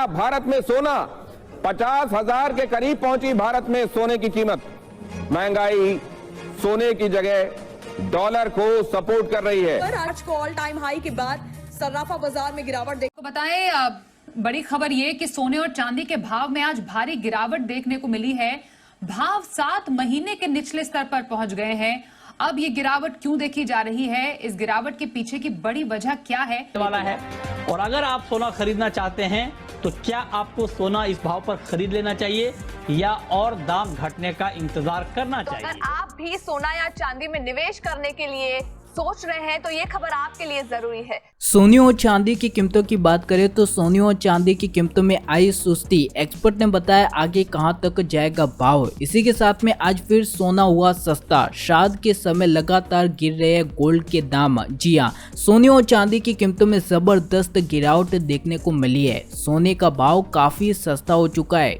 गया भारत में सोना, 50,000 के करीब पहुंची भारत में सोने की कीमत। महंगाई सोने की जगह डॉलर को सपोर्ट कर रही है। आज को ऑल टाइम हाई के बाद सर्राफा बाजार में गिरावट देखो बताएं, बड़ी खबर ये कि सोने और चांदी के भाव में आज भारी गिरावट देखने को मिली है। भाव 7 महीने के निचले स्तर पर पहुंच गए हैं। अब ये गिरावट क्यों देखी जा रही है, इस गिरावट के पीछे की बड़ी वजह क्या है वाला है। और अगर आप सोना खरीदना चाहते हैं तो क्या आपको सोना इस भाव पर खरीद लेना चाहिए या और दाम घटने का इंतजार करना चाहिए? अगर आप भी सोना या चांदी में निवेश करने के लिए सोच रहे हैं तो ये खबर आपके लिए जरूरी है। सोने और चांदी की कीमतों की बात करें तो सोने और चांदी की कीमतों में आई सुस्ती। एक्सपर्ट ने बताया आगे कहां तक जाएगा भाव। इसी के साथ में आज फिर सोना हुआ सस्ता। श्राद्ध के समय लगातार गिर रहे हैं गोल्ड के दाम। जी हां, सोने और चांदी की कीमतों में जबरदस्त गिरावट देखने को मिली है। सोने का भाव काफी सस्ता हो चुका है।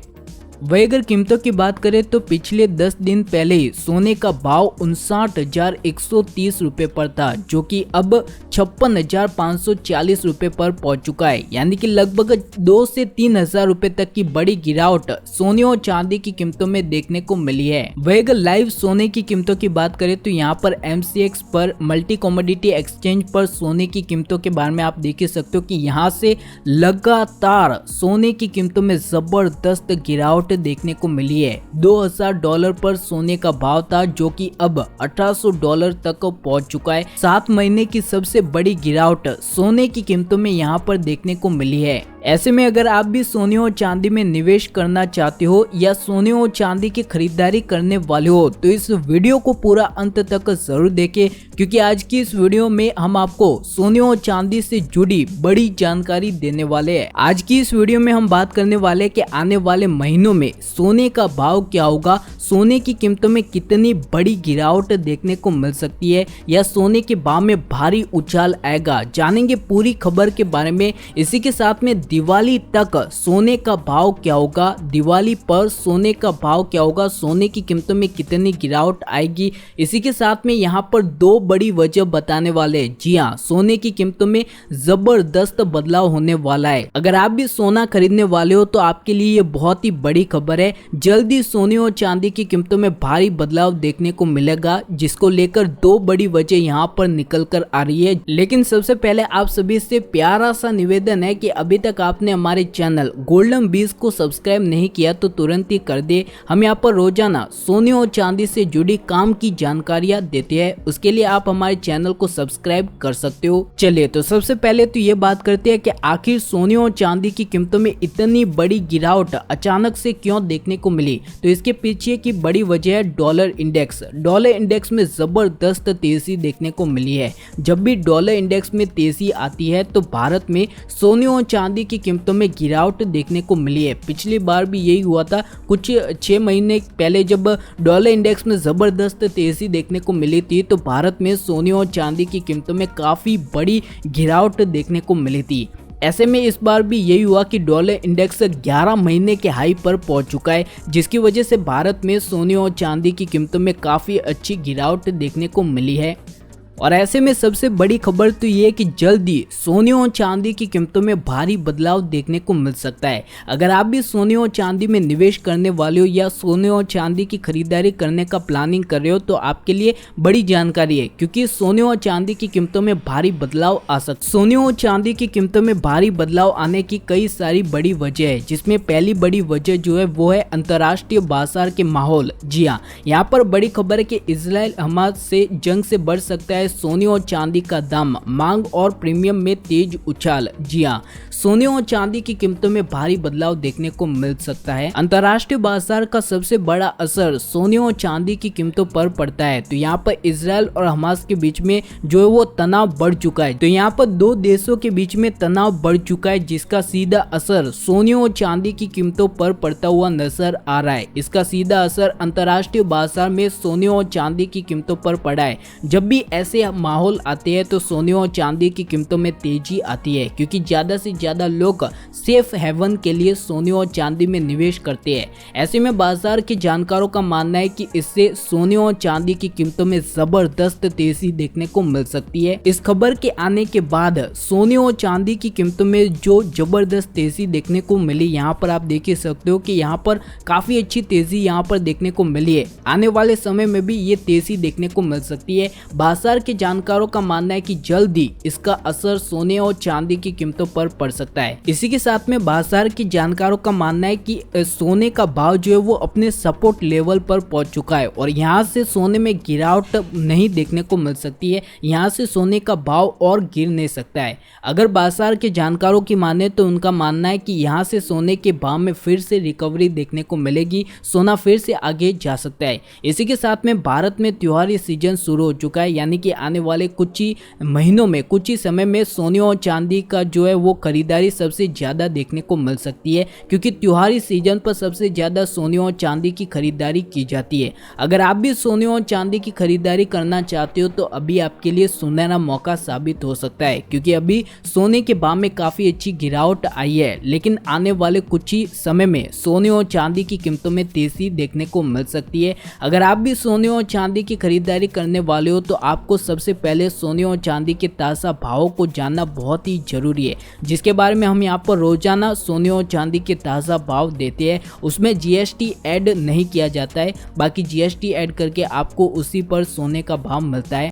वही अगर कीमतों की बात करें तो पिछले 10 दिन पहले ही सोने का भाव 59,130 रुपए पर था, जो कि अब 56,540 रुपए पर पहुंच चुका है। यानी कि लगभग 2 से 3,000 रुपए तक की बड़ी गिरावट सोने और चांदी की कीमतों में देखने को मिली है। वही अगर लाइव सोने की कीमतों की बात करें तो यहाँ पर MCX पर मल्टी कमोडिटी एक्सचेंज पर सोने की कीमतों के बारे में आप देख सकते हो कि यहाँ से लगातार सोने की कीमतों में जबरदस्त गिरावट देखने को मिली है। $2,000 पर सोने का भाव था, जो कि अब $1,800 तक पहुंच चुका है। 7 महीने की सबसे बड़ी गिरावट सोने की कीमतों में यहां पर देखने को मिली है। ऐसे में अगर आप भी सोने और चांदी में निवेश करना चाहते हो या सोने और चांदी की खरीदारी करने वाले हो तो इस वीडियो को पूरा अंत तक जरूर देखें, क्योंकि आज की इस वीडियो में हम आपको सोने और चांदी से जुड़ी बड़ी जानकारी देने वाले हैं। आज की इस वीडियो में हम बात करने वाले हैं कि आने वाले महीनों में सोने का भाव क्या होगा, सोने की कीमतों में कितनी बड़ी गिरावट देखने को मिल सकती है या सोने के भाव में भारी उछाल आएगा। जानेंगे पूरी खबर के बारे में। इसी के साथ में दिवाली तक सोने का भाव क्या होगा, दिवाली पर सोने का भाव क्या होगा, सोने की कीमतों में कितनी गिरावट आएगी। इसी के साथ में यहाँ पर 2 बड़ी वजह बताने वाले। जी हाँ, सोने की कीमतों में जबरदस्त बदलाव होने वाला है। अगर आप भी सोना खरीदने वाले हो तो आपके लिए ये बहुत ही बड़ी खबर है। जल्दी सोने और चांदी की कीमतों में भारी बदलाव देखने को मिलेगा, जिसको लेकर 2 बड़ी वजह यहाँ पर निकल कर आ रही है। लेकिन सबसे पहले आप सभी से प्यारा सा निवेदन है कि अभी तक आपने हमारे चैनल गोल्डन बीज को सब्सक्राइब नहीं किया तो तुरंत ही कर दे। हम यहाँ पर रोजाना सोने और चांदी से जुड़ी काम की जानकारियाँ देते हैं, उसके लिए आप हमारे चैनल को सब्सक्राइब कर सकते हो। चलिए तो सबसे पहले तो ये बात करते हैं कि आखिर सोने और चांदी की कीमतों में इतनी बड़ी गिरावट अचानक से क्यों देखने को मिली। तो इसके पीछे की बड़ी वजह है डॉलर इंडेक्स। डॉलर इंडेक्स में जबरदस्त तेजी देखने को मिली है। जब भी डॉलर इंडेक्स में तेजी आती है तो भारत में सोने और चांदी की कीमतों में गिरावट देखने को मिली है। पिछली बार भी यही हुआ था, कुछ 6 महीने पहले जब डॉलर इंडेक्स में जबरदस्त तेजी देखने को मिली थी तो भारत में सोने और चांदी की कीमतों में काफी बड़ी गिरावट देखने को मिली थी। ऐसे में इस बार भी यही हुआ कि डॉलर इंडेक्स 11 महीने के हाई पर पहुंच चुका है, जिसकी वजह से भारत में सोने और चांदी की कीमतों में काफी अच्छी गिरावट देखने को मिली है। और ऐसे में सबसे बड़ी खबर तो ये है कि जल्दी सोने और चांदी की कीमतों में भारी बदलाव देखने को मिल सकता है। अगर आप भी सोने और चांदी में निवेश करने वाले हो या सोने और चांदी की खरीदारी करने का प्लानिंग कर रहे हो तो आपके लिए बड़ी जानकारी है, क्योंकि सोने और चांदी की कीमतों में भारी बदलाव आ सकता है। सोने और चांदी की कीमतों में भारी बदलाव आने की कई सारी बड़ी वजह है, जिसमें पहली बड़ी वजह जो है वो है अंतर्राष्ट्रीय बाजार के माहौल। जी हाँ, यहाँ पर बड़ी खबर है कि इजराइल हमास से जंग से बढ़ सकता है सोने और चांदी का दाम, मांग और प्रीमियम में तेज उछाल। जी हाँ, सोने और चांदी की कीमतों में भारी बदलाव देखने को मिल सकता है। अंतर्राष्ट्रीय बाजार का सबसे बड़ा असर सोने और चांदी की कीमतों पर पड़ता है। तो यहाँ पर इजराइल और हमास के बीच में जो है वो तनाव बढ़ चुका है। तो यहाँ पर 2 देशों के बीच में तनाव बढ़ चुका है, जिसका सीधा असर सोने और चांदी की कीमतों पर पड़ता हुआ नजर आ रहा है। इसका सीधा असर अंतर्राष्ट्रीय बाजार में सोने और चांदी की कीमतों पर पड़ा है। जब भी ऐसे ऐसे माहौल आते हैं तो सोने और चांदी की कीमतों में तेजी आती है, क्योंकि ज्यादा से ज्यादा लोग सेफ हेवन के लिए सोने और चांदी में निवेश करते हैं। ऐसे में बाजार के जानकारों का मानना है कि इससे सोने और चांदी की कीमतों में जबरदस्त तेजी देखने को मिल सकती है। इस खबर के आने के बाद सोने और चांदी की कीमतों में जो जबरदस्त तेजी देखने को मिली, यहाँ पर आप देख ही सकते हो कि यहाँ पर काफी अच्छी तेजी यहाँ पर देखने को मिली है। आने वाले समय में भी ये तेजी देखने को मिल सकती है। बाजार के जानकारों का मानना है कि जल्द ही इसका असर सोने और चांदी की कीमतों पर पड़ सकता है। इसी के साथ में बाजार के जानकारों का मानना है कि सोने का भाव जो है वो अपने सपोर्ट लेवल पर पहुंच चुका है और यहाँ से सोने में गिरावट नहीं देखने को मिल सकती है। यहाँ से सोने का भाव और गिर नहीं सकता है। अगर बाजार के जानकारों की माने तो उनका मानना है कि यहाँ से सोने के भाव में फिर से रिकवरी देखने को मिलेगी, सोना फिर से आगे जा सकता है। इसी के साथ में भारत में त्योहारी सीजन शुरू हो चुका है, यानी कि आने वाले कुछ ही महीनों में, कुछ ही समय में सोने और चांदी का जो है वो खरीदारी सबसे ज्यादा देखने को मिल सकती है, क्योंकि त्योहारी सीजन पर सबसे ज्यादा सोने और चांदी की खरीदारी की जाती है। अगर आप भी सोने और चांदी की खरीदारी करना चाहते हो तो अभी आपके लिए सुनहरा मौका साबित हो सकता है, क्योंकि अभी सोने के भाव में काफी अच्छी गिरावट आई है, लेकिन आने वाले कुछ ही समय में सोने और चांदी की कीमतों में तेजी देखने को मिल सकती है। अगर आप भी सोने और चांदी की खरीदारी करने वाले हो तो आपको सबसे पहले सोने और चांदी के ताज़ा भावों को जानना बहुत ही जरूरी है, जिसके बारे में हम यहाँ पर रोजाना सोने और चांदी के ताज़ा भाव देते हैं। उसमें जीएसटी ऐड नहीं किया जाता है, बाकी जीएसटी ऐड करके आपको उसी पर सोने का भाव मिलता है।